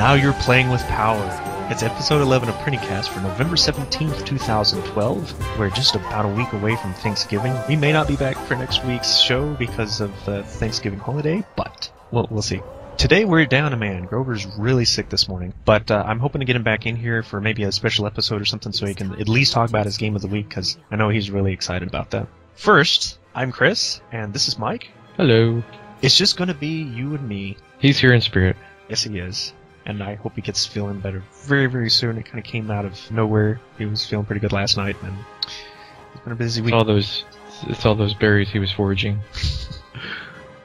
Now you're playing with power. It's episode 11 of PrinnyCast for November 17th, 2012. We're just about a week away from Thanksgiving. We may not be back for next week's show because of the Thanksgiving holiday, but we'll see. Today we're down a man. Grover's really sick this morning, but I'm hoping to get him back in here for maybe a special episode or something so he can at least talk about his game of the week, because I know he's really excited about that. First, I'm Chris, and this is Mike. Hello. It's just going to be you and me. He's here in spirit. Yes, he is. And I hope he gets feeling better very, very soon. It kind of came out of nowhere. He was feeling pretty good last night, and it's been a busy week. It's all those berries he was foraging.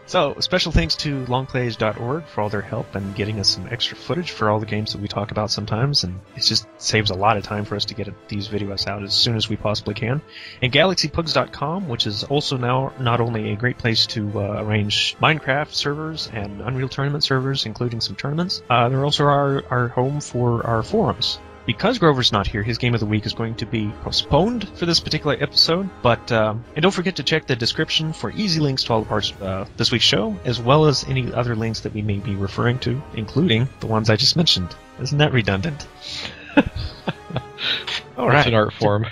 So, special thanks to longplays.org for all their help and getting us some extra footage for all the games that we talk about sometimes, and it just saves a lot of time for us to get these videos out as soon as we possibly can. And galaxypugs.com, which is also now not only a great place to arrange Minecraft servers and Unreal Tournament servers, including some tournaments, they're also our home for our forums. Because Grover's not here, his game of the week is going to be postponed for this particular episode, but and don't forget to check the description for easy links to all the parts of this week's show, as well as any other links that we may be referring to, including the ones I just mentioned. Isn't that redundant? All right. It's an art form.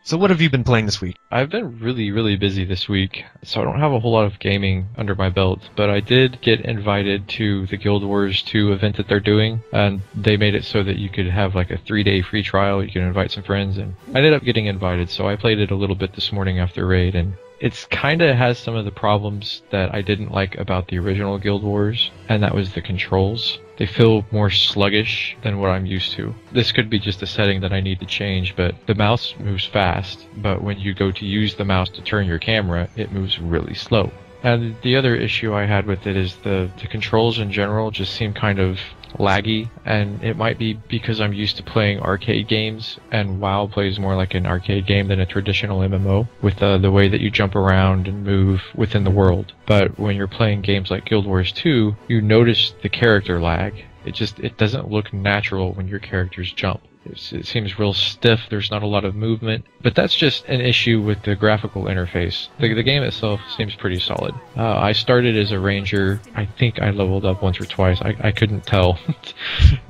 So what have you been playing this week? I've been really, really busy this week, so I don't have a whole lot of gaming under my belt, but I did get invited to the Guild Wars 2 event that they're doing, and they made it so that you could have like a 3-day free trial. You can invite some friends, and I ended up getting invited, so I played it a little bit this morning after raid, and it's kinda has some of the problems that I didn't like about the original Guild Wars, and that was the controls. They feel more sluggish than what I'm used to. This could be just a setting that I need to change, but the mouse moves fast, but when you go to use the mouse to turn your camera, it moves really slow. And the other issue I had with it is the controls in general just seem kind of laggy, and it might be because I'm used to playing arcade games, and WoW plays more like an arcade game than a traditional MMO, with the way that you jump around and move within the world. But when you're playing games like Guild Wars 2, you notice the character lag. It doesn't look natural when your characters jump. It seems real stiff, there's not a lot of movement, but that's just an issue with the graphical interface. The game itself seems pretty solid. I started as a ranger. I think I leveled up once or twice. I couldn't tell.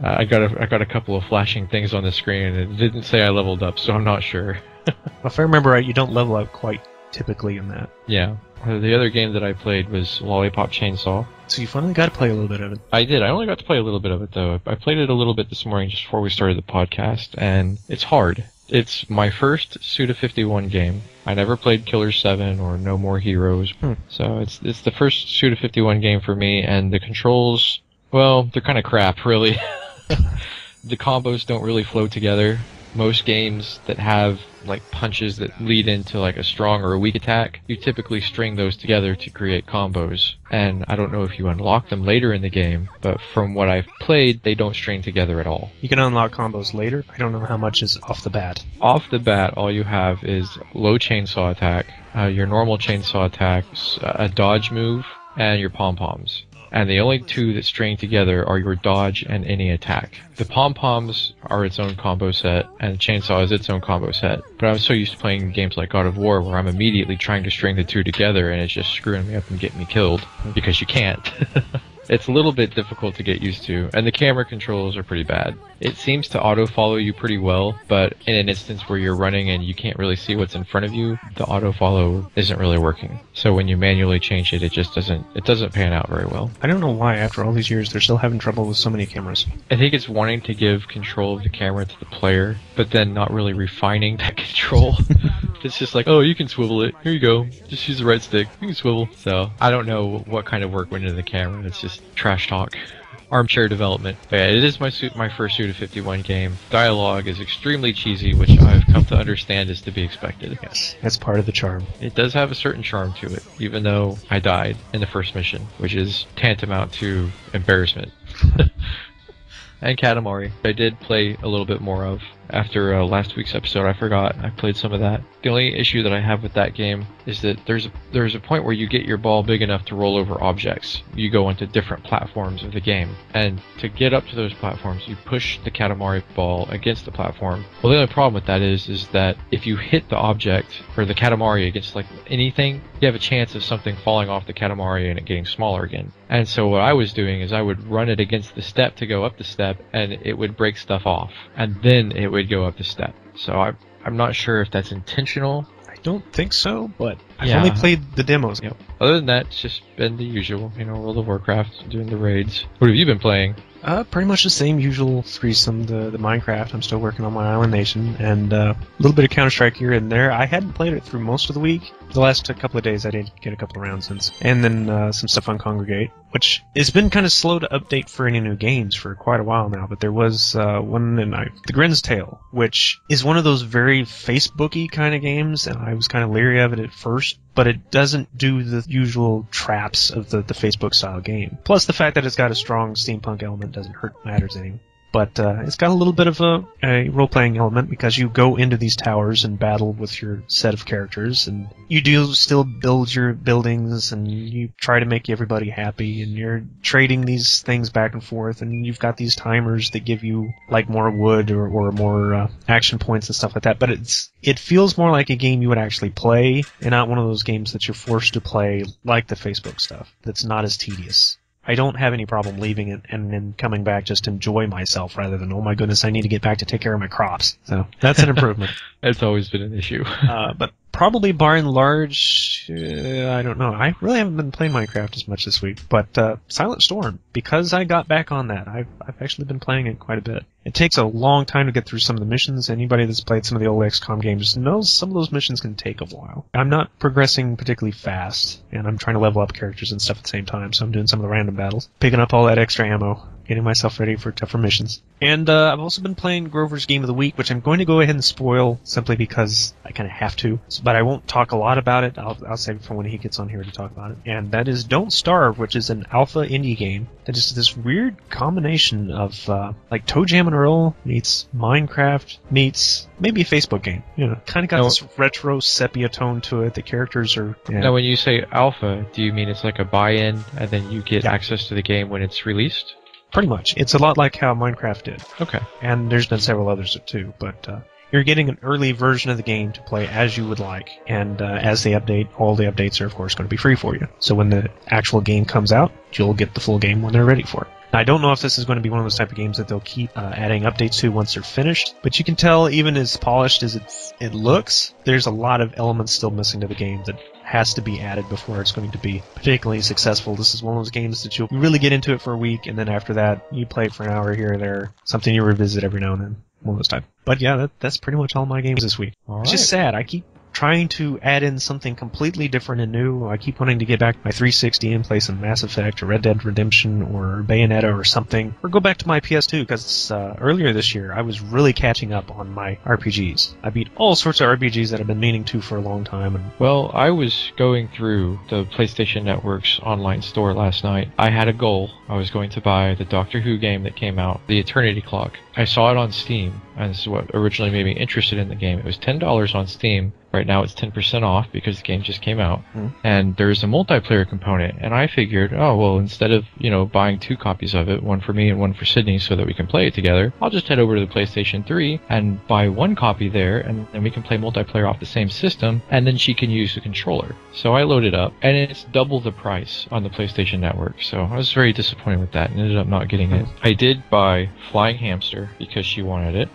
I got a couple of flashing things on the screen, and it didn't say I leveled up, so I'm not sure. If I remember right, you don't level up quite typically in that. Yeah. The other game that I played was Lollipop Chainsaw. So you finally got to play a little bit of it. I did. I only got to play a little bit of it, though. I played it a little bit this morning just before we started the podcast, and it's hard. It's my first Suda51 game. I never played Killer 7 or No More Heroes, so it's the first Suda51 game for me, and the controls, well, they're kind of crap, really. The combos don't really flow together. Most games that have like punches that lead into like a strong or a weak attack, you typically string those together to create combos. And I don't know if you unlock them later in the game, but from what I've played, they don't string together at all. You can unlock combos later. I don't know how much is off the bat. Off the bat, all you have is low chainsaw attack, your normal chainsaw attack, a dodge move, and your pom-poms. And the only two that string together are your dodge and any attack. The pom-poms are its own combo set, and the chainsaw is its own combo set. But I'm so used to playing games like God of War where I'm immediately trying to string the two together, and it's just screwing me up and getting me killed, because you can't. It's a little bit difficult to get used to, and the camera controls are pretty bad. It seems to auto-follow you pretty well, but in an instance where you're running and you can't really see what's in front of you, the auto-follow isn't really working. So when you manually change it, it just doesn't pan out very well. I don't know why, after all these years, they're still having trouble with so many cameras. I think it's wanting to give control of the camera to the player, but then not really refining that control. It's just like, oh, you can swivel it. Here you go. Just use the right stick. You can swivel. So, I don't know what kind of work went into the camera. It's just trash talk. Armchair development. But yeah, it is my first Suda51 game. Dialogue is extremely cheesy, which I've come to understand is to be expected. Yes, that's part of the charm. It does have a certain charm to it, even though I died in the first mission, which is tantamount to embarrassment. And Katamari, I did play a little bit more of. after last week's episode. I forgot I played some of that. The only issue that I have with that game is that there's a point where you get your ball big enough to roll over objects. You go into different platforms of the game, and to get up to those platforms, you push the Katamari ball against the platform. Well, the only problem with that is that if you hit the object or the Katamari against like anything, you have a chance of something falling off the Katamari and it getting smaller again. And so what I was doing is I would run it against the step to go up the step, and it would break stuff off, and then it would go up the step. So I'm not sure if that's intentional. I don't think so, but I've only played the demos. Yep. Other than that, it's just been the usual, World of Warcraft, doing the raids. What have you been playing? Pretty much the same usual threesome, the Minecraft. I'm still working on my Island Nation, and a little bit of Counter-Strike here and there. I hadn't played it through most of the week. The last couple of days I did get a couple of rounds since. And then some stuff on Congregate, which has been kind of slow to update for any new games for quite a while now. But there was one in The Grin's Tale, which is one of those very Facebook-y kind of games, and I was kind of leery of it at first. But it doesn't do the usual traps of the Facebook-style game. Plus, the fact that it's got a strong steampunk element doesn't hurt matters any. But it's got a little bit of a role-playing element because you go into these towers and battle with your set of characters, and you do still build your buildings, and you try to make everybody happy, and you're trading these things back and forth, and you've got these timers that give you like more wood or more action points and stuff like that. But it feels more like a game you would actually play, and not one of those games that you're forced to play like the Facebook stuff. That's not as tedious. I don't have any problem leaving it and then coming back just to enjoy myself rather than, oh my goodness, I need to get back to take care of my crops. So that's an improvement. It's always been an issue. But probably by and large, I don't know. I really haven't been playing Minecraft as much this week. But Silent Storm, because I got back on that, I've actually been playing it quite a bit. It takes a long time to get through some of the missions. Anybody that's played some of the old XCOM games knows some of those missions can take a while. I'm not progressing particularly fast, and I'm trying to level up characters and stuff at the same time, so I'm doing some of the random battles, picking up all that extra ammo, getting myself ready for tougher missions. And I've also been playing Grover's Game of the Week, which I'm going to go ahead and spoil simply because I kind of have to. But I won't talk a lot about it. I'll save it for when he gets on here to talk about it. And that is Don't Starve, which is an alpha indie game that is this weird combination of like Toe Jam and Earl meets Minecraft meets maybe a Facebook game. Kind of got this retro sepia tone to it. The characters are... Now, when you say alpha, do you mean it's like a buy-in and then you get access to the game when it's released? Pretty much. It's a lot like how Minecraft did. Okay. And there's been several others too, but you're getting an early version of the game to play as you would like, and as they update, all the updates are of course going to be free for you. So when the actual game comes out, you'll get the full game when they're ready for it. Now, I don't know if this is going to be one of those type of games that they'll keep adding updates to once they're finished, but you can tell even as polished as it looks, there's a lot of elements still missing to the game that has to be added before it's going to be particularly successful. This is one of those games that you'll really get into it for a week, and then after that, you play it for an hour here or there, something you revisit every now and then, one of those type. But yeah, that's pretty much all my games this week. All right. It's just sad. I keep trying to add in something completely different and new. I keep wanting to get back to my 360 and play some Mass Effect or Red Dead Redemption or Bayonetta or something, or go back to my PS2 because earlier this year I was really catching up on my RPGs. I beat all sorts of RPGs that I've been meaning to for a long time. Well, I was going through the PlayStation Network's online store last night. I had a goal. I was going to buy the Doctor Who game that came out, The Eternity Clock. I saw it on Steam, and this is what originally made me interested in the game. It was $10 on Steam. Right now it's 10% off because the game just came out. And there's a multiplayer component. And I figured, oh, well, instead of, buying 2 copies of it, one for me and one for Sydney so that we can play it together, I'll just head over to the PlayStation 3 and buy 1 copy there, and then we can play multiplayer off the same system, and then she can use the controller. So I loaded up, and it's double the price on the PlayStation Network. So I was very disappointed with that and ended up not getting it. I did buy Flying Hamster because she wanted it.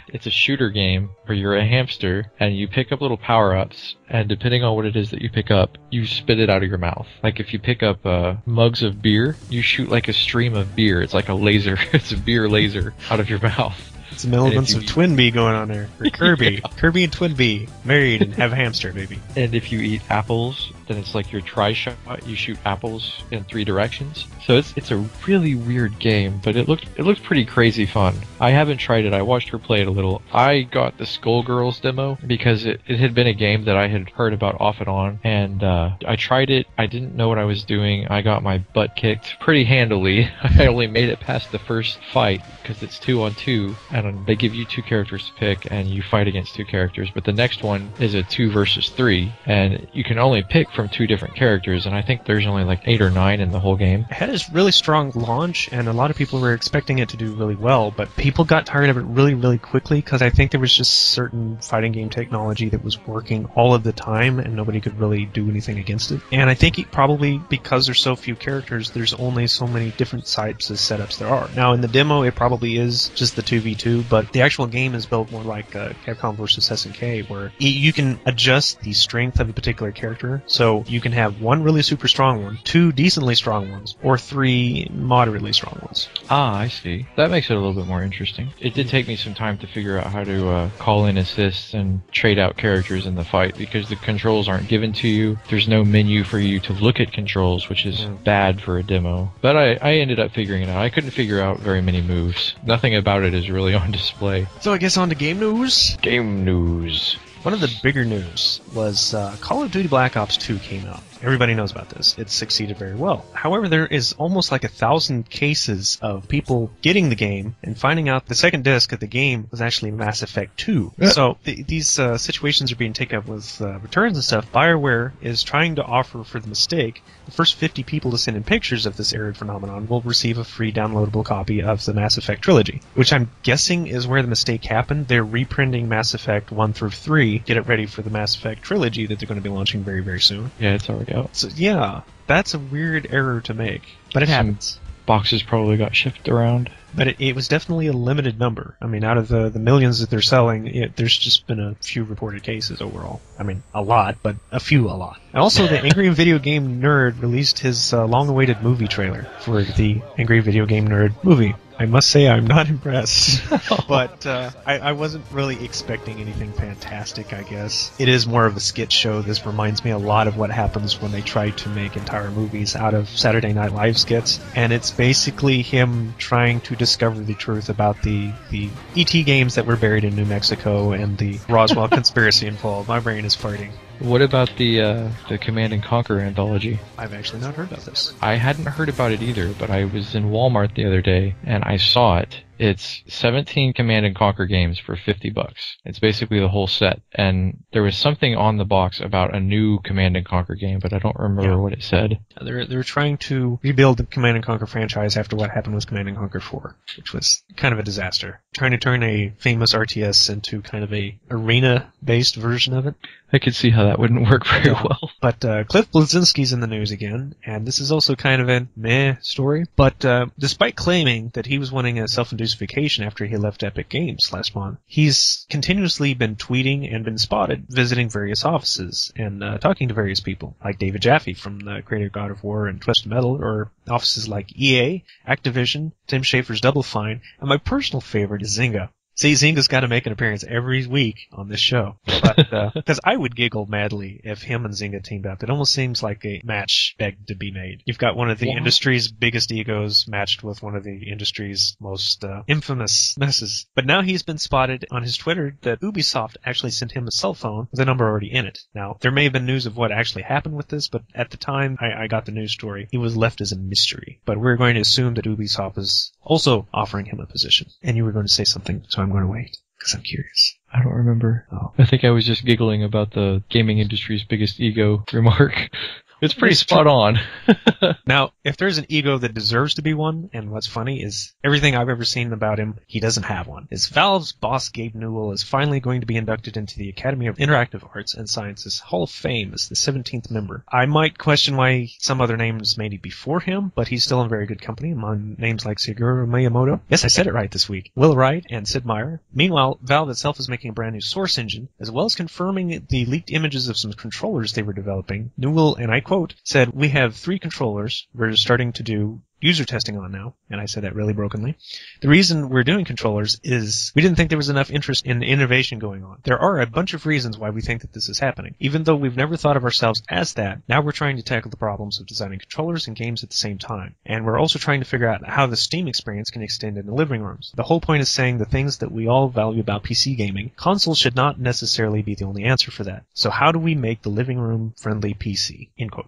It's a shooter game where you're a hamster and you pick up little power-ups, and depending on what it is that you pick up, you spit it out of your mouth. Like if you pick up mugs of beer, you shoot like a stream of beer. It's like a laser. It's a beer laser out of your mouth. Some elements of Twinbee going on there. Or Kirby. Yeah. Kirby and Twinbee married and have a hamster, baby. And if you eat apples, then it's like your tri-shot. You shoot apples in 3 directions. So it's a really weird game, but it looked pretty crazy fun. I haven't tried it. I watched her play it a little. I got the Skullgirls demo because it had been a game that I had heard about off and on, and I tried it. I didn't know what I was doing. I got my butt kicked pretty handily. I only made it past the first fight because it's 2-on-2, and they give you 2 characters to pick, and you fight against 2 characters. But the next one is a 2 versus 3, and you can only pick from 2 different characters, and I think there's only like 8 or 9 in the whole game. It had a really strong launch, and a lot of people were expecting it to do really well, but people got tired of it really, really quickly because I think there was just certain fighting game technology that was working all of the time, and nobody could really do anything against it. And I think probably because there's so few characters, there's only so many different types of setups there are. Now, in the demo, it probably is just the 2v2, but the actual game is built more like Capcom vs. SNK, where you can adjust the strength of a particular character. So you can have 1 really super strong one, 2 decently strong ones, or 3 moderately strong ones. Ah, I see. That makes it a little bit more interesting. It did take me some time to figure out how to call in assists and trade out characters in the fight because the controls aren't given to you. There's no menu for you to look at controls, which is bad for a demo. But I ended up figuring it out. I couldn't figure out very many moves. Nothing about it is really on display. So I guess on to game news? Game news. One of the bigger news was Call of Duty Black Ops 2 came out. Everybody knows about this. It succeeded very well. However, there is almost like 1,000 cases of people getting the game and finding out the second disc of the game was actually Mass Effect 2. So these situations are being taken up with returns and stuff. BioWare is trying to offer for the mistake, the first 50 people to send in pictures of this arid phenomenon will receive a free downloadable copy of the Mass Effect trilogy, which I'm guessing is where the mistake happened. They're reprinting Mass Effect 1 through 3, get it ready for the Mass Effect trilogy that they're going to be launching very, very soon. Yeah, it's already out. So, yeah, that's a weird error to make, but it happens. Boxes probably got shipped around. But it was definitely a limited number. I mean, out of the millions that they're selling, there's just been a few reported cases overall. I mean, a lot, but a lot. And also, the Angry Video Game Nerd released his long-awaited movie trailer for the Angry Video Game Nerd movie. I must say I'm not impressed, but I wasn't really expecting anything fantastic, I guess. It is more of a skit show. This reminds me a lot of what happens when they try to make entire movies out of Saturday Night Live skits, and it's basically him trying to discover the truth about the E.T. games that were buried in New Mexico and the Roswell conspiracy involved. My brain is farting. What about the Command & Conquer anthology? I've actually not heard about this. I hadn't heard about it either, but I was in Walmart the other day, and I saw it. It's 17 Command & Conquer games for $50. It's basically the whole set, and there was something on the box about a new Command & Conquer game, but I don't remember what it said. They're trying to rebuild the Command & Conquer franchise after what happened with Command & Conquer 4, which was kind of a disaster. Trying to turn a famous RTS into kind of a arena-based version of it. I could see how that wouldn't work very well. But Cliff Bleszinski's in the news again, and this is also kind of a meh story. But despite claiming that he was wanting a self-induced vacation after he left Epic Games last month, he's continuously been tweeting and been spotted visiting various offices and talking to various people, like David Jaffe from the creator of God of War and Twisted Metal, or offices like EA, Activision, Tim Schafer's Double Fine, and my personal favorite is Zynga. See, Zynga's got to make an appearance every week on this show. But, because I would giggle madly if him and Zynga teamed up. It almost seems like a match begged to be made. You've got one of the industry's biggest egos matched with one of the industry's most infamous messes. But now he's been spotted on his Twitter that Ubisoft actually sent him a cell phone with a number already in it. Now, there may have been news of what actually happened with this, but at the time I got the news story, he was left as a mystery. But we're going to assume that Ubisoft is also offering him a position. And you were going to say something, so I'm going to wait, because I'm curious. I don't remember. Oh. I think I was just giggling about the gaming industry's biggest ego remark. It's pretty spot on. Now, if there's an ego that deserves to be one, and what's funny is everything I've ever seen about him, he doesn't have one. Is Valve's boss Gabe Newell is finally going to be inducted into the Academy of Interactive Arts and Sciences Hall of Fame as the 17th member. I might question why some other names made it before him, but he's still in very good company among names like Shigeru Miyamoto. Yes, I said it right this week. Will Wright and Sid Meier. Meanwhile, Valve itself is making a brand new Source engine, as well as confirming the leaked images of some controllers they were developing. Newell, and I quote, said, "We have 3 controllers. We're starting to do user testing on now, and I said that really brokenly. The reason we're doing controllers is we didn't think there was enough interest in innovation going on. There are a bunch of reasons why we think that this is happening. Even though we've never thought of ourselves as that, now we're trying to tackle the problems of designing controllers and games at the same time. And we're also trying to figure out how the Steam experience can extend into living rooms. The whole point is saying the things that we all value about PC gaming, consoles should not necessarily be the only answer for that. So how do we make the living room friendly PC? End quote.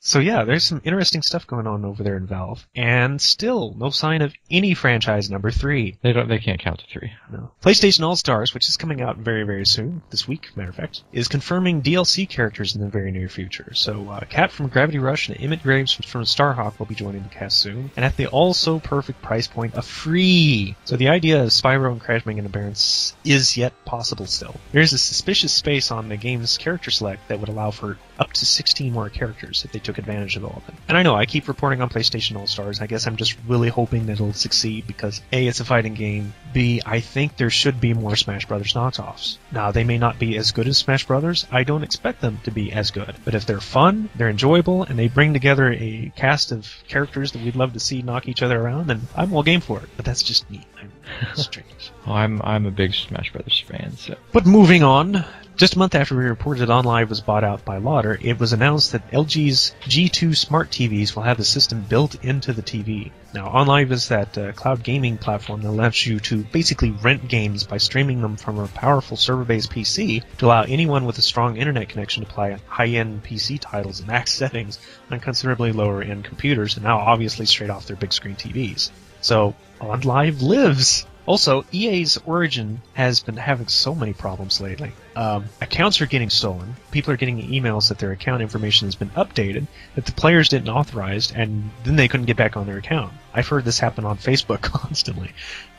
So yeah, there's some interesting stuff going on over there in Valve, and still no sign of any franchise number 3. They can't count to 3. No. PlayStation All-Stars, which is coming out very, very soon, this week, matter of fact, is confirming DLC characters in the very near future. So Kat from Gravity Rush and Emmett Graves from Starhawk will be joining the cast soon, and at the also-perfect price point of free. So the idea of Spyro and Crash Bandicoot Barons is yet possible still. There's a suspicious space on the game's character select that would allow for up to 16 more characters if they took advantage of all of them. And I know, I keep reporting on PlayStation All-Stars. I guess I'm just really hoping that it'll succeed because A, it's a fighting game, B, I think there should be more Smash Brothers knockoffs. Now, they may not be as good as Smash Brothers. I don't expect them to be as good. But if they're fun, they're enjoyable, and they bring together a cast of characters that we'd love to see knock each other around, then I'm all game for it. But that's just me. I'm strange. Well, I'm a big Smash Brothers fan, so... But moving on... Just a month after we reported OnLive was bought out by Lauder, it was announced that LG's G2 smart TVs will have the system built into the TV. Now, OnLive is that cloud gaming platform that allows you to basically rent games by streaming them from a powerful server-based PC to allow anyone with a strong internet connection to play high-end PC titles in max settings on considerably lower-end computers, and now obviously straight off their big-screen TVs. So, OnLive lives! Also, EA's Origin has been having so many problems lately. Accounts are getting stolen. People are getting emails that their account information has been updated, that the players didn't authorize, and then they couldn't get back on their account. I've heard this happen on Facebook constantly.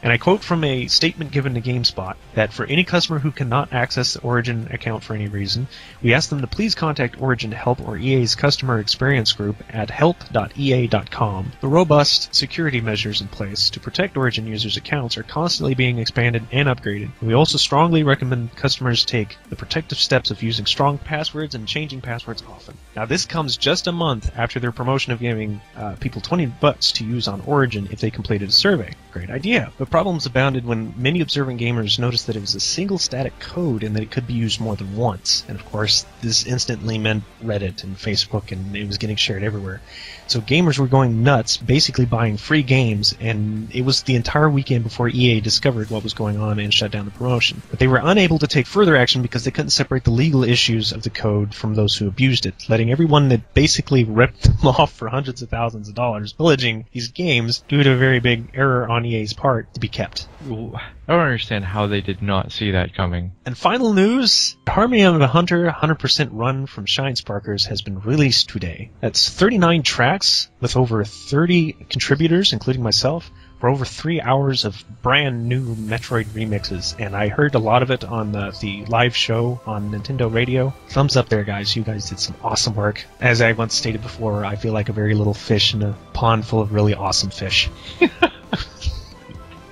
And I quote from a statement given to GameSpot that for any customer who cannot access the Origin account for any reason, we ask them to please contact Origin Help or EA's Customer Experience Group at help.ea.com. The robust security measures in place to protect Origin users' accounts are constantly being expanded and upgraded. We also strongly recommend customers take the protective steps of using strong passwords and changing passwords often. Now, this comes just a month after their promotion of giving people $20 to use on Origin if they completed a survey. Great idea. But problems abounded when many observant gamers noticed that it was a single static code and that it could be used more than once. And of course, this instantly meant Reddit and Facebook, and it was getting shared everywhere. So gamers were going nuts, basically buying free games, and it was the entire weekend before EA discovered what was going on and shut down the promotion. But they were unable to take further action because they couldn't separate the legal issues of the code from those who abused it, letting everyone that basically ripped them off for hundreds of thousands of dollars pillaging these games due to a very big error on EA's part to be kept. Ooh, I don't understand how they did not see that coming. And final news, Harmony of the Hunter 100% Run from Shine Sparkers has been released today. That's 39 tracks with over 30 contributors, including myself, for over 3 hours of brand new Metroid remixes, and I heard a lot of it on the live show on Nintendo Radio. Thumbs up there, guys. You guys did some awesome work. As I once stated before, I feel like a very little fish in a pond full of really awesome fish.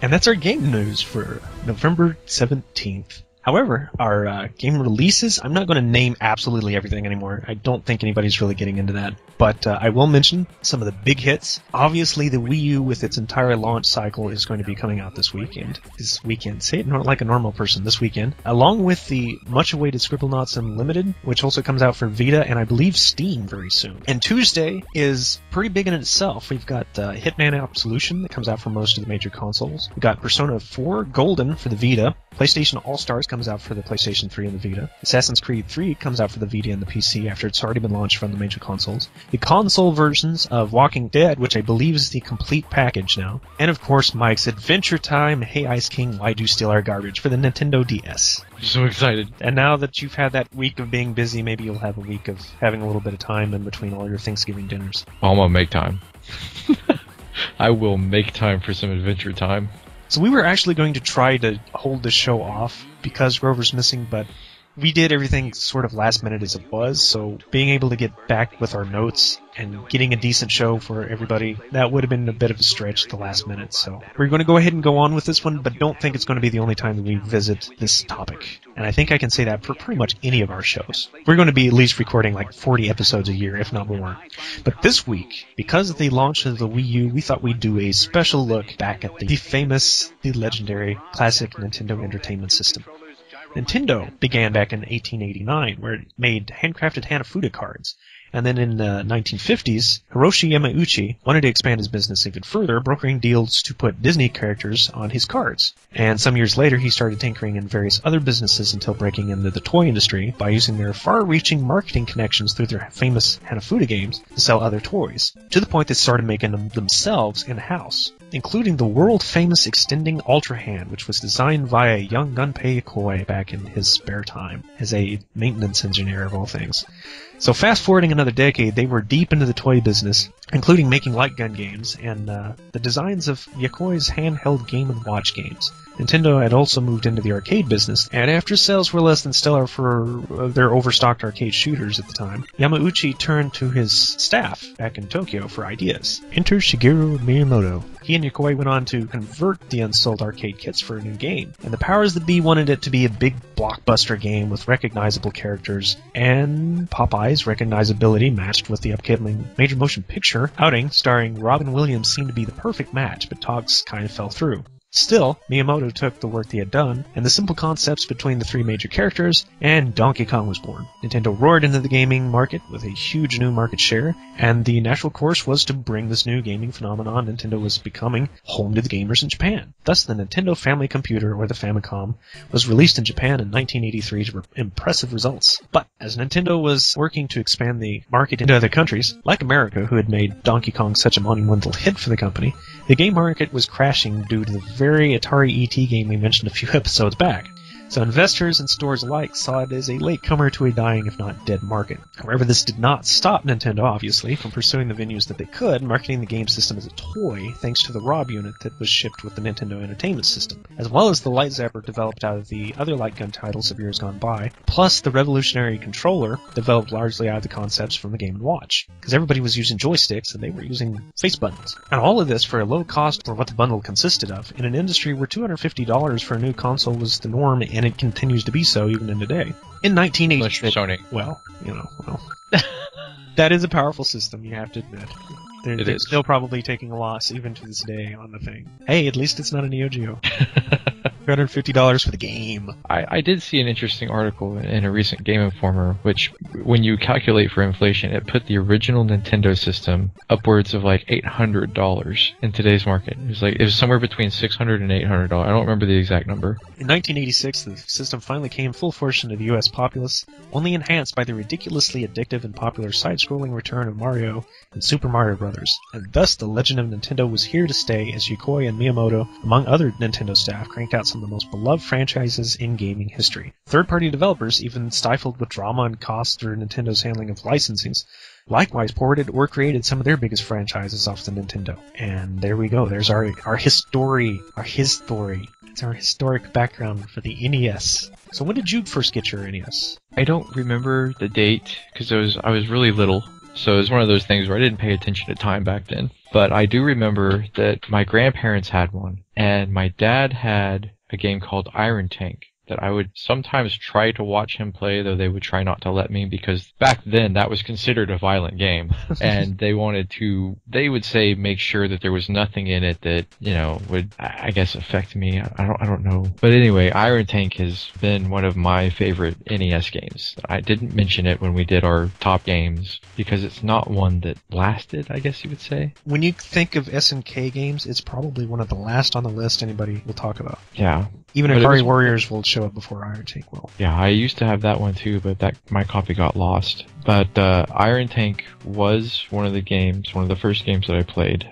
And that's our game news for November 17th. However, our game releases, I'm not going to name absolutely everything anymore. I don't think anybody's really getting into that. But I will mention some of the big hits. Obviously, the Wii U with its entire launch cycle is going to be coming out this weekend. Say it like a normal person, this weekend. Along with the much-awaited Scribblenauts Unlimited, which also comes out for Vita and I believe Steam very soon. And Tuesday is pretty big in itself. We've got Hitman Absolution that comes out for most of the major consoles. We've got Persona 4 Golden for the Vita. PlayStation All-Stars comes out for the PlayStation 3 and the Vita. Assassin's Creed 3 comes out for the Vita and the PC after it's already been launched from the major consoles. The console versions of Walking Dead, which I believe is the complete package now. And of course, Mike's Adventure Time, Hey Ice King, Why Do Steal Our Garbage for the Nintendo DS. I'm so excited. And now that you've had that week of being busy, maybe you'll have a week of having a little bit of time in between all your Thanksgiving dinners. Well, I'm gonna make time. I will make time for some Adventure Time. So we were actually going to try to hold the show off because Grover's missing, but we did everything sort of last minute as it was, so being able to get back with our notes and getting a decent show for everybody, that would have been a bit of a stretch at the last minute. So we're going to go ahead and go on with this one, but don't think it's going to be the only time that we visit this topic. And I think I can say that for pretty much any of our shows. We're going to be at least recording like 40 episodes a year, if not more. But this week, because of the launch of the Wii U, we thought we'd do a special look back at the famous, the legendary, classic Nintendo Entertainment System. Nintendo began back in 1889, where it made handcrafted Hanafuda cards. And then in the 1950s, Hiroshi Yamauchi wanted to expand his business even further, brokering deals to put Disney characters on his cards. And some years later, he started tinkering in various other businesses until breaking into the toy industry by using their far-reaching marketing connections through their famous Hanafuda games to sell other toys, to the point they started making them themselves in-house, including the world-famous Extending Ultra Hand, which was designed via young Gunpei Yokoi back in his spare time, as a maintenance engineer of all things. So fast-forwarding another decade, they were deep into the toy business, including making light gun games, and the designs of Yokoi's handheld Game & Watch games. Nintendo had also moved into the arcade business, and after sales were less than stellar for their overstocked arcade shooters at the time, Yamauchi turned to his staff back in Tokyo for ideas. Enter Shigeru Miyamoto. He and Yokoi went on to convert the unsold arcade kits for a new game, and the powers that be wanted it to be a big blockbuster game with recognizable characters, and Popeye's recognizability matched with the upcoming major motion picture outing starring Robin Williams seemed to be the perfect match, but talks kind of fell through. Still, Miyamoto took the work he had done, and the simple concepts between the three major characters, and Donkey Kong was born. Nintendo roared into the gaming market with a huge new market share, and the natural course was to bring this new gaming phenomenon Nintendo was becoming home to the gamers in Japan. Thus, the Nintendo Family Computer, or the Famicom, was released in Japan in 1983 to impressive results. But as Nintendo was working to expand the market into other countries, like America, who had made Donkey Kong such a monumental hit for the company, the game market was crashing due to the very Atari ET game we mentioned a few episodes back. So investors and stores alike saw it as a latecomer to a dying, if not dead, market. However, this did not stop Nintendo, obviously, from pursuing the venues that they could, marketing the game system as a toy, thanks to the ROB unit that was shipped with the Nintendo Entertainment System, as well as the Light Zapper developed out of the other light gun titles of years gone by, plus the revolutionary controller developed largely out of the concepts from the Game & Watch, because everybody was using joysticks and they were using face buttons. And all of this for a low cost for what the bundle consisted of, in an industry where $250 for a new console was the norm, and it continues to be so even in today. In 1980, Sony. Well, that is a powerful system, you have to admit. They're still probably taking a loss even to this day on the thing. Hey, at least it's not a Neo Geo. $250 for the game. I did see an interesting article in a recent Game Informer, which, when you calculate for inflation, it put the original Nintendo system upwards of like $800 in today's market. It was somewhere between $600 and $800. I don't remember the exact number. In 1986, the system finally came full force into the U.S. populace, only enhanced by the ridiculously addictive and popular side-scrolling return of Mario and Super Mario Bros. And thus, the legend of Nintendo was here to stay as Yokoi and Miyamoto, among other Nintendo staff, cranked out some of the most beloved franchises in gaming history. Third-party developers, even stifled with drama and costs through Nintendo's handling of licensings, likewise ported or created some of their biggest franchises off the Nintendo. And there we go. There's our history. It's our historic background for the NES. So when did you first get your NES? I don't remember the date, because I was really little. So it was one of those things where I didn't pay attention to time back then. But I do remember that my grandparents had one, and my dad had a game called Iron Tank that I would sometimes try to watch him play, though they would try not to let me, because back then that was considered a violent game. And they would say make sure that there was nothing in it that, would, I guess, affect me. I don't know. But anyway, Iron Tank has been one of my favorite NES games. I didn't mention it when we did our top games, because it's not one that lasted, I guess you would say. When you think of SNK games, it's probably one of the last on the list anybody will talk about. Yeah. Even Atari Warriors will show up before Iron Tank will. Yeah, I used to have that one too, but my copy got lost. But Iron Tank was one of the first games that I played.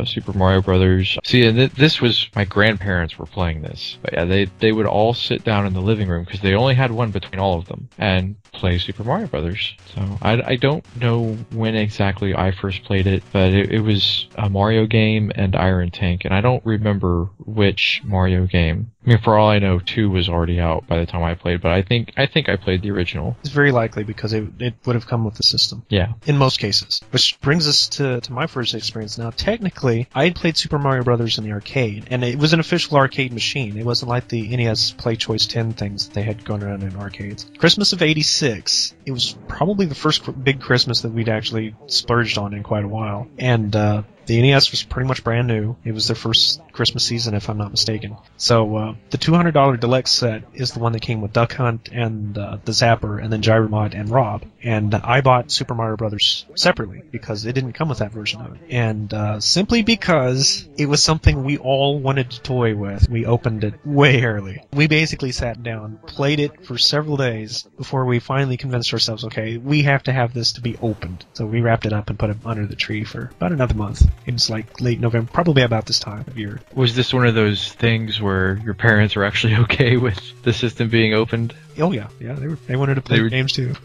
Super Mario Brothers. See, and this was, my grandparents were playing this. But yeah, they would all sit down in the living room, because they only had one between all of them, and play Super Mario Brothers. So I don't know when exactly I first played it, but it was a Mario game and Iron Tank, and I don't remember which Mario game. I mean, for all I know, 2 was already out by the time I played, but I think I played the original. It's very likely because it would have come with the system. Yeah. In most cases. Which brings us to my first experience. Now, technically, I had played Super Mario Brothers in the arcade, and it was an official arcade machine. It wasn't like the NES Play Choice 10 things that they had going around in arcades. Christmas of '86, it was probably the first big Christmas that we'd actually splurged on in quite a while. And the NES was pretty much brand new. It was their first Christmas season, if I'm not mistaken. So the $200 deluxe set is the one that came with Duck Hunt and the Zapper, and then Gyromod and Rob. And I bought Super Mario Brothers separately because it didn't come with that version of it. And simply because it was something we all wanted to toy with, we opened it way early. We basically sat down, played it for several days before we finally convinced ourselves, okay, we have to have this to be opened. So we wrapped it up and put it under the tree for about another month. It was like late November, probably about this time of year. Was this one of those things where your parents were actually okay with the system being opened? Oh yeah, they wanted to play games too.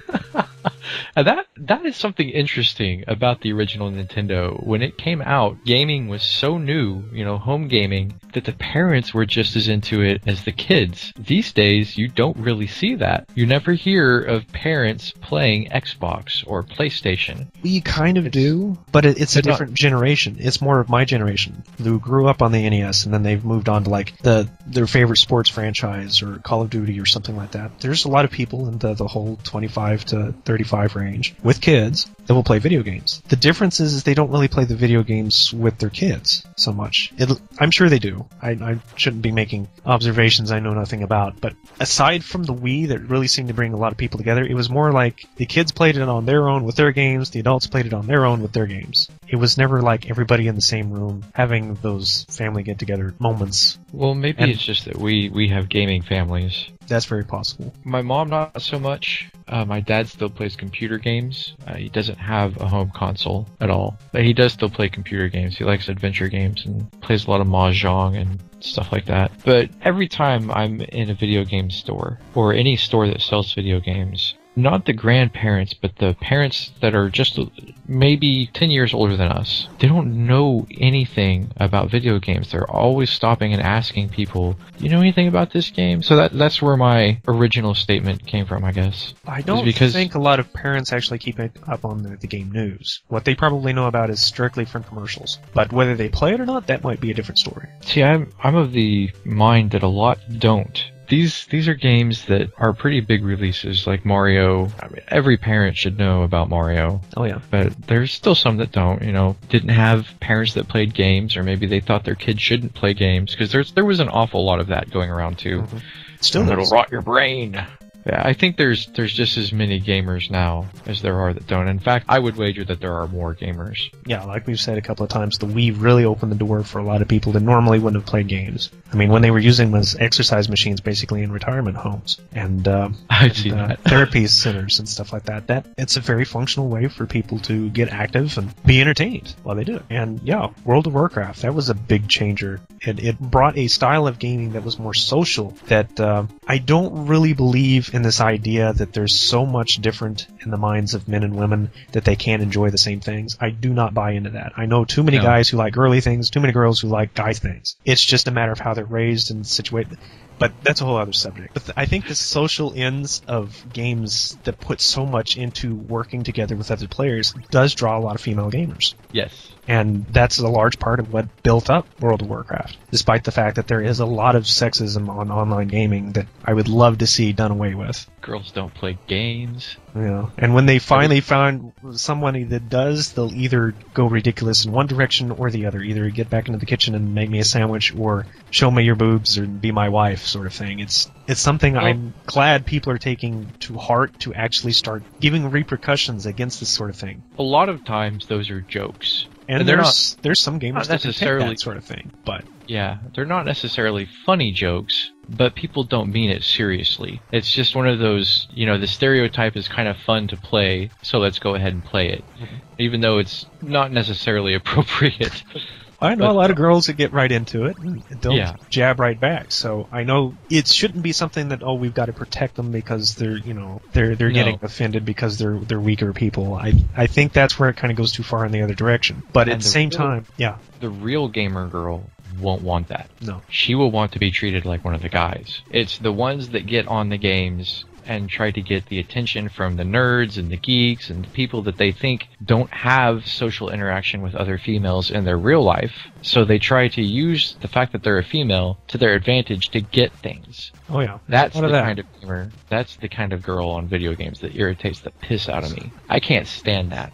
That is something interesting about the original Nintendo. When it came out, gaming was so new, home gaming, that the parents were just as into it as the kids. These days, you don't really see that. You never hear of parents playing Xbox or PlayStation. We kind of do, but it's a different generation. It's more of my generation who grew up on the NES, and then they've moved on to like their favorite sports franchise or Call of Duty or something like that. There's a lot of people in the whole 25 to 35 range with kids that will play video games. The difference is they don't really play the video games with their kids so much. I'm sure they do. I shouldn't be making observations I know nothing about, but aside from the Wii that really seemed to bring a lot of people together, it was more like the kids played it on their own with their games, the adults played it on their own with their games. It was never like everybody in the same room having those family get-together moments. Well, maybe it's just that we have gaming families. That's very possible. My mom, not so much. My dad still plays computer games. He doesn't have a home console at all. But he does still play computer games. He likes adventure games and plays a lot of Mahjong and stuff like that. But every time I'm in a video game store, or any store that sells video games, not the grandparents, but the parents that are just maybe 10 years older than us, they don't know anything about video games. They're always stopping and asking people, "Do you know anything about this game?" So that's where my original statement came from, I guess. I don't think a lot of parents actually keep up on the game news. What they probably know about is strictly from commercials. But whether they play it or not, that might be a different story. See, I'm of the mind that a lot don't. These are games that are pretty big releases, like Mario. I mean, every parent should know about Mario. Oh yeah. But there's still some that don't, didn't have parents that played games, or maybe they thought their kids shouldn't play games, because there was an awful lot of that going around too. Mm-hmm. Still, it'll rot your brain. Yeah, I think there's just as many gamers now as there are that don't. In fact, I would wager that there are more gamers. Yeah, like we've said a couple of times, the Wii really opened the door for a lot of people that normally wouldn't have played games. I mean, when they were using them as exercise machines, basically in retirement homes and therapy centers and stuff like that, it's a very functional way for people to get active and be entertained while they do it. And yeah, World of Warcraft, that was a big changer. It brought a style of gaming that was more social. That I don't really believe in this idea that there's so much different in the minds of men and women that they can't enjoy the same things. I do not buy into that. I know too many guys who like girly things, too many girls who like guy things. It's just a matter of how they're raised and situated. But that's a whole other subject. But I think the social ends of games that put so much into working together with other players does draw a lot of female gamers. Yes. And that's a large part of what built up World of Warcraft, despite the fact that there is a lot of sexism on online gaming that I would love to see done away with. Girls don't play games. Yeah. And when they finally find somebody that does, they'll either go ridiculous in one direction or the other. Either get back into the kitchen and make me a sandwich, or show me your boobs or be my wife, sort of thing. It's something I'm glad people are taking to heart, to actually start giving repercussions against this sort of thing. A lot of times those are jokes. And there's some gamers that can take that sort of thing, but yeah, they're not necessarily funny jokes, but people don't mean it seriously. It's just one of those, the stereotype is kind of fun to play, so let's go ahead and play it, even though it's not necessarily appropriate. I know a lot of girls that get right into it and don't jab right back. So I know it shouldn't be something that we've got to protect them because they're getting offended because they're weaker people. I think that's where it kind of goes too far in the other direction. But at the same time, the real gamer girl won't want that. No. She will want to be treated like one of the guys. It's the ones that get on the games and try to get the attention from the nerds and the geeks and the people that they think don't have social interaction with other females in their real life. So they try to use the fact that they're a female to their advantage to get things. Oh yeah. That's the kind of gamer, that's the kind of girl on video games that irritates the piss out of me. I can't stand that.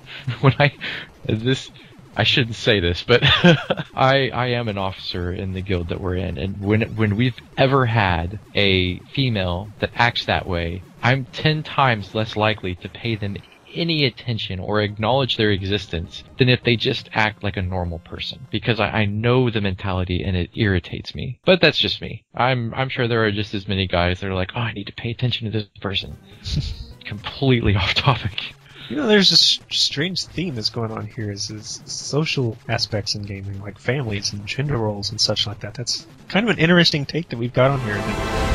I shouldn't say this, but I am an officer in the guild that we're in, and when we've ever had a female that acts that way, I'm 10 times less likely to pay them any attention or acknowledge their existence than if they just act like a normal person, because I know the mentality and it irritates me. But that's just me. I'm sure there are just as many guys that are like, oh, I need to pay attention to this person. Completely off topic. You know, there's this strange theme that's going on here is social aspects in gaming, like families and gender roles and such like that. That's kind of an interesting take that we've got on here.